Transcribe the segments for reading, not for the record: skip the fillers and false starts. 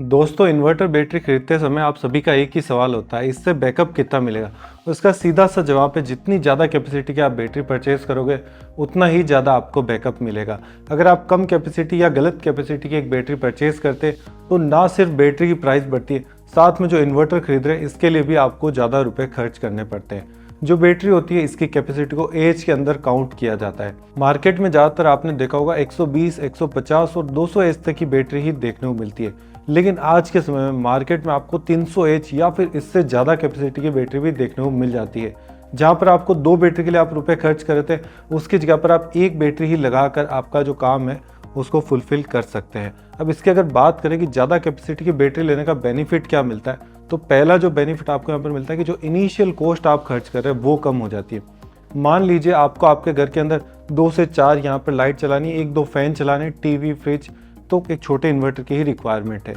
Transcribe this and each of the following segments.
दोस्तों, inverter battery खरीदते समय आप सभी का एक ही सवाल होता है, इससे बैकअप कितना मिलेगा। उसका सीधा सा जवाब है, जितनी ज़्यादा कैपेसिटी की आप बैटरी परचेज करोगे उतना ही ज़्यादा आपको बैकअप मिलेगा। अगर आप कम कैपेसिटी या गलत कैपेसिटी की एक बैटरी परचेज करते तो ना सिर्फ बैटरी की प्राइस बढ़ती है, साथ में जो इन्वर्टर खरीद रहे हैं इसके लिए भी आपको ज़्यादा रुपये खर्च करने पड़ते हैं। जो बैटरी होती है इसकी कैपेसिटी को एज के अंदर काउंट किया जाता है। मार्केट में ज़्यादातर आपने देखा होगा 120, 150 और 200 एच तक की बैटरी ही देखने को मिलती है, लेकिन आज के समय में मार्केट में आपको 300 एच या फिर इससे ज़्यादा कैपेसिटी की बैटरी भी देखने को मिल जाती है। जहाँ पर आपको दो बैटरी के लिए आप रुपए खर्च कर रहे थे, उसकी जगह पर आप एक बैटरी ही लगाकर आपका जो काम है उसको फुलफिल कर सकते हैं। अब इसकी अगर बात करें कि ज़्यादा कैपेसिटी की बैटरी लेने का बेनिफिट क्या मिलता है, तो पहला जो बेनिफिट आपको यहाँ पर मिलता है कि जो इनिशियल कॉस्ट आप खर्च कर रहे हैं वो कम हो जाती है। मान लीजिए आपको आपके घर के अंदर 2 से 4 यहाँ पर लाइट चलानी है, 1-2 फैन चलाने, टीवी, फ्रिज, तो एक छोटे इन्वर्टर की ही रिक्वायरमेंट है।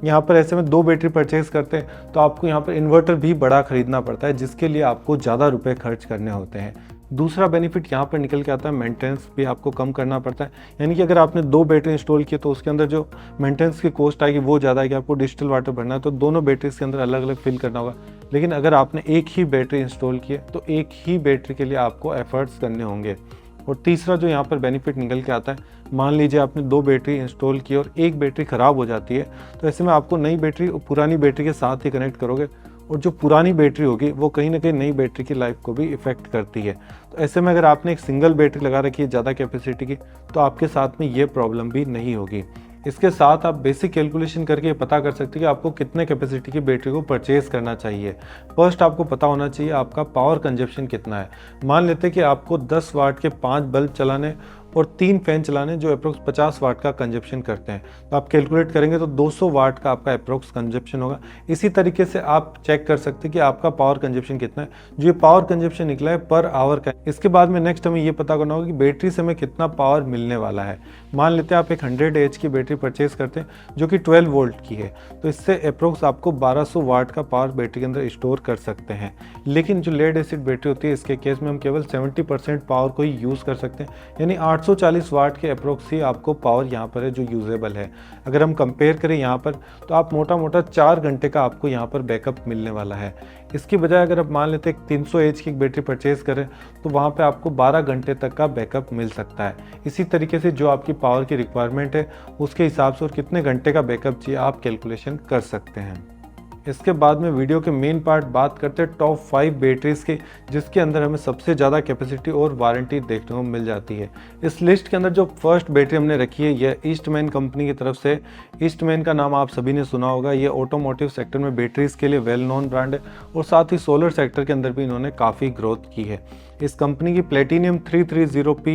यहाँ पर ऐसे में 2 बैटरी परचेज करते हैं तो आपको यहाँ पर इन्वर्टर भी बड़ा खरीदना पड़ता है, जिसके लिए आपको ज़्यादा रुपए खर्च करने होते हैं। दूसरा बेनिफिट यहाँ पर निकल के आता है, मेंटेनेंस भी आपको कम करना पड़ता है। यानी कि अगर आपने 2 बैटरी इंस्टॉल किए तो उसके अंदर जो मेंटेनेंस की कॉस्ट आएगी वो ज़्यादा आएगी। आपको डिजिटल वाटर भरना है तो दोनों बैटरीज के अंदर अलग अलग फिल करना होगा। लेकिन अगर आपने एक ही बैटरी इंस्टॉल किए तो एक ही बैटरी के लिए आपको एफर्ट्स करने होंगे। और तीसरा जो यहाँ पर बेनिफिट निकल के आता है, मान लीजिए आपने 2 बैटरी इंस्टॉल की और एक बैटरी ख़राब हो जाती है, तो ऐसे में आपको नई बैटरी पुरानी बैटरी के साथ ही कनेक्ट करोगे, और जो पुरानी बैटरी होगी वो कहीं ना कहीं नई बैटरी की लाइफ को भी इफ़ेक्ट करती है। तो ऐसे में अगर आपने एक सिंगल बैटरी लगा रखी है ज़्यादा कैपेसिटी की, तो आपके साथ में ये प्रॉब्लम भी नहीं होगी। इसके साथ आप बेसिक कैलकुलेशन करके ये पता कर सकते हैं कि आपको कितने कैपेसिटी की बैटरी को परचेज करना चाहिए। फर्स्ट आपको पता होना चाहिए आपका पावर कंजप्शन कितना है। मान लेते हैं कि आपको 10 वाट के 5 बल्ब चलाने और 3 फैन चलाने जो अप्रोक्स 50 वाट का कंजप्शन करते हैं, तो आप कैलकुलेट करेंगे तो 200 वाट का आपका अप्रोक्स कंजप्शन होगा। इसी तरीके से आप चेक कर सकते हैं कि आपका पावर कंजप्शन कितना है। जो ये पावर कंजप्शन निकला है पर आवर का, इसके बाद में नेक्स्ट हमें ये पता करना होगा कि बैटरी से हमें कितना पावर मिलने वाला है। मान लेते हैं आप एक 100 एच की बैटरी परचेज करते हैं जो कि 12 वोल्ट की है, तो इससे अप्रोक्स आपको 1200 वाट का पावर बैटरी के अंदर स्टोर कर सकते हैं। लेकिन जो लेड एसिड बैटरी होती है इसके केस में हम केवल 70% पावर को ही यूज़ कर सकते हैं, यानी 840 वाट के अप्रोक्स ही आपको पावर यहाँ पर है जो यूजेबल है। अगर हम कंपेयर करें यहाँ पर, तो आप मोटा मोटा 4 घंटे का आपको यहाँ पर बैकअप मिलने वाला है। इसकी बजाय अगर आप मान लेते हैं 300 एच की बैटरी परचेज करें तो वहाँ पे आपको 12 घंटे तक का बैकअप मिल सकता है। इसी तरीके से जो आपकी पावर की रिक्वायरमेंट है उसके हिसाब से और कितने घंटे का बैकअप चाहिए आप कैलकुलेशन कर सकते हैं। इसके बाद में वीडियो के मेन पार्ट बात करते हैं टॉप 5 बैटरीज की, जिसके अंदर हमें सबसे ज़्यादा कैपेसिटी और वारंटी देखने को मिल जाती है। इस लिस्ट के अंदर जो फर्स्ट बैटरी हमने रखी है यह ईस्टमैन कंपनी की तरफ से। ईस्टमैन का नाम आप सभी ने सुना होगा, ये ऑटोमोटिव सेक्टर में बैटरीज के लिए वेल नोन ब्रांड है और साथ ही सोलर सेक्टर के अंदर भी इन्होंने काफ़ी ग्रोथ की है। इस कंपनी की प्लेटिनियम 330P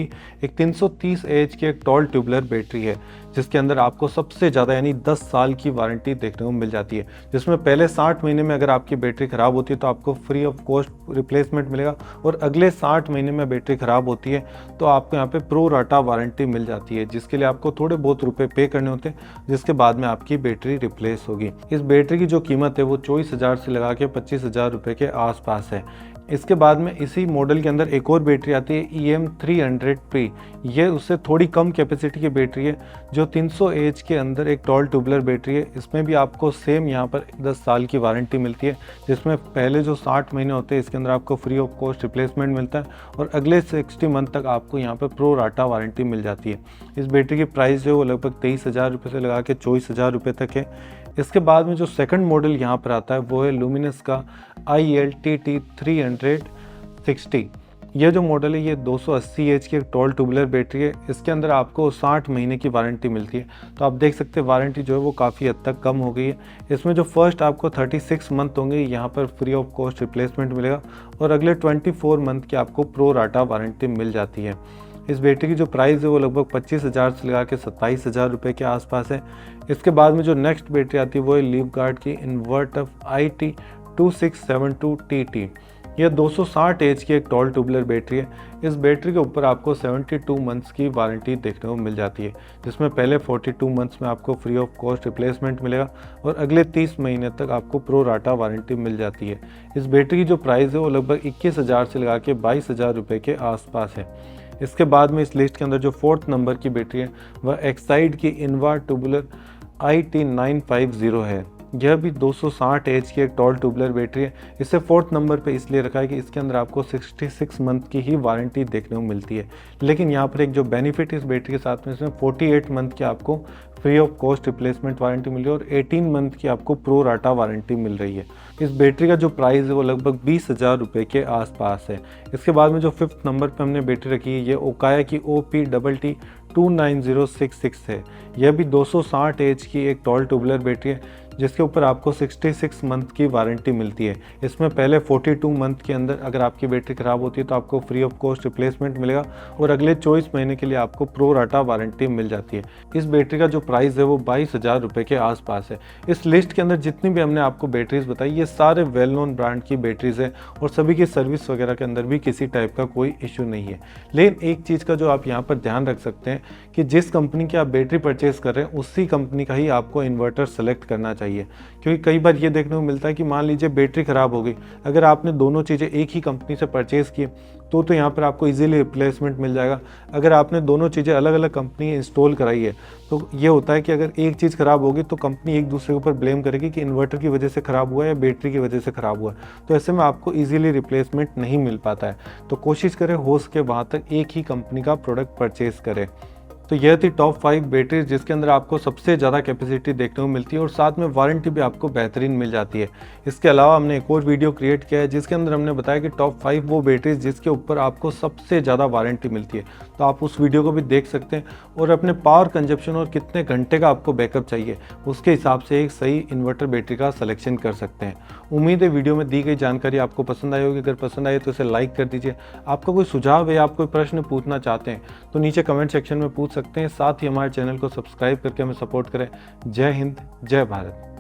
एक 330 एच की एक टॉल ट्यूबुलर बैटरी है, जिसके अंदर आपको सबसे ज़्यादा यानी 10 साल की वारंटी देखने को मिल जाती है, जिसमें पहले 60 महीने में अगर आपकी बैटरी ख़राब होती है तो आपको फ्री ऑफ कॉस्ट रिप्लेसमेंट मिलेगा, और अगले 60 महीने में बैटरी ख़राब होती है तो आपको यहाँ पे प्रो राटा वारंटी मिल जाती है, जिसके लिए आपको थोड़े बहुत रुपए पे करने होते हैं, जिसके बाद में आपकी बैटरी रिप्लेस होगी। इस बैटरी की जो कीमत है वो 24,000 से लगा के 25,000 रुपये के आसपास है। इसके बाद में इसी मॉडल के अंदर एक और बैटरी आती है EM300P। ये उससे थोड़ी कम कैपेसिटी की बैटरी है जो 300 एच के अंदर एक टॉल ट्यूबुलर बैटरी है। इसमें भी आपको सेम यहाँ पर 10 साल की वारंटी मिलती है, जिसमें पहले जो 60 महीने होते हैं इसके अंदर आपको फ्री ऑफ कॉस्ट रिप्लेसमेंट मिलता है और अगले 60 मंथ तक आपको यहाँ पर प्रो राटा वारंटी मिल जाती है। इस बैटरी की प्राइस जो है वो लगभग 23,000 रुपये से लगा के 24,000 रुपये तक है। इसके बाद में जो सेकंड मॉडल यहाँ पर आता है वो है लुमिनस का ILTT360। यह जो मॉडल है ये 280 एच की एक टॉल ट्यूबुलर बैटरी है। इसके अंदर आपको 60 महीने की वारंटी मिलती है, तो आप देख सकते हैं वारंटी जो है वो काफ़ी हद तक कम हो गई है। इसमें जो फर्स्ट आपको 36 मंथ होंगे यहाँ पर फ्री ऑफ कॉस्ट रिप्लेसमेंट मिलेगा और अगले 24 मंथ की आपको प्रो राटा वारंटी मिल जाती है। इस बैटरी की जो प्राइस है वो लगभग 25,000 से लगा के 27,000 रुपये के आसपास है। इसके बाद में जो नेक्स्ट बैटरी आती है वो है लीवगार्ड की इन्वर्टफ IT2672TT। यह 260 एच की एक टॉल ट्यूबुलर बैटरी है। इस बैटरी के ऊपर आपको 72 मंथ्स की वारंटी देखने को मिल जाती है, जिसमें पहले 42 मंथ्स में आपको फ्री ऑफ कॉस्ट रिप्लेसमेंट मिलेगा और अगले 30 महीने तक आपको प्रो राटा वारंटी मिल जाती है। इस बैटरी की जो प्राइस है वो लगभग 21,000 से लगा के 22,000 रुपये के आसपास है। इसके बाद में इस लिस्ट के अंदर जो 4th नंबर की बैटरी है वह एक्साइड की इन्वा ट्यूबुलर IT950 है। यह भी 260 एच की एक टॉल ट्यूबुलर बैटरी है। इसे 4th नंबर पे इसलिए रखा है कि इसके अंदर आपको 66 मंथ की ही वारंटी देखने को मिलती है। लेकिन यहाँ पर एक जो बेनिफिट इस बैटरी के साथ में, इसमें 48 मंथ की आपको free of cost replacement warranty मिल रही है और 18 मंथ की आपको प्रो राटा वारंटी मिल रही है। इस बैटरी का जो प्राइस है वो लगभग 20,000 रुपये के आसपास है। इसके बाद में जो 5th नंबर पे हमने बैटरी रखी है, ये ओकाया की OPTT29066 है। यह भी 260 एच की एक टॉल ट्यूबुलर बैटरी है, जिसके ऊपर आपको 66 मंथ की वारंटी मिलती है। इसमें पहले 42 मंथ के अंदर अगर आपकी बैटरी ख़राब होती है तो आपको फ्री ऑफ कॉस्ट रिप्लेसमेंट मिलेगा और अगले 24 महीने के लिए आपको प्रो राटा वारंटी मिल जाती है। इस बैटरी का जो प्राइस है वो 22,000 रुपये के आसपास है। इस लिस्ट के अंदर जितनी भी हमने आपको बैटरीज बताई, ये सारे वेल नोन ब्रांड की बैटरीज है और सभी की सर्विस वगैरह के अंदर भी किसी टाइप का कोई इशू नहीं है। लेकिन एक चीज़ का जो आप यहाँ पर ध्यान रख सकते हैं कि जिस कंपनी की आप बैटरी परचेज कर रहे हैं उसी कंपनी का ही आपको इन्वर्टर सेलेक्ट करना चाहिए। क्योंकि कई बार ये देखने को मिलता है कि मान लीजिए बैटरी ख़राब हो गई, अगर आपने दोनों चीज़ें एक ही कंपनी से परचेज़ की तो यहाँ पर आपको इजीली रिप्लेसमेंट मिल जाएगा। अगर आपने दोनों चीज़ें अलग अलग कंपनी इंस्टॉल कराई है तो ये होता है कि अगर एक चीज़ ख़राब होगी तो कंपनी एक दूसरे के ऊपर ब्लेम करेगी कि इन्वर्टर की वजह से ख़राब हुआ है या बैटरी की वजह से ख़राब हुआ है। तो ऐसे में आपको ईजिली रिप्लेसमेंट नहीं मिल पाता है। तो कोशिश करें हो सके वहाँ तक एक ही कंपनी का प्रोडक्ट परचेज़ करें। तो यह थी टॉप 5 बैटरीज जिसके अंदर आपको सबसे ज़्यादा कैपेसिटी देखने को मिलती है और साथ में वारंटी भी आपको बेहतरीन मिल जाती है। इसके अलावा हमने एक और वीडियो क्रिएट किया है जिसके अंदर हमने बताया कि टॉप 5 वो बैटरीज जिसके ऊपर आपको सबसे ज़्यादा वारंटी मिलती है। तो आप उस वीडियो को भी देख सकते हैं और अपने पावर कंजप्शन और कितने घंटे का आपको बैकअप चाहिए उसके हिसाब से एक सही इन्वर्टर बैटरी का सिलेक्शन कर सकते हैं। उम्मीद है वीडियो में दी गई जानकारी आपको पसंद आई होगी। अगर पसंद आई तो इसे लाइक कर दीजिए। आपका कोई सुझाव है, आप कोई प्रश्न पूछना चाहते हैं तो नीचे कमेंट सेक्शन में पूछ सकते हैं। साथ ही हमारे चैनल को सब्सक्राइब करके हमें सपोर्ट करें। जय हिंद, जय भारत।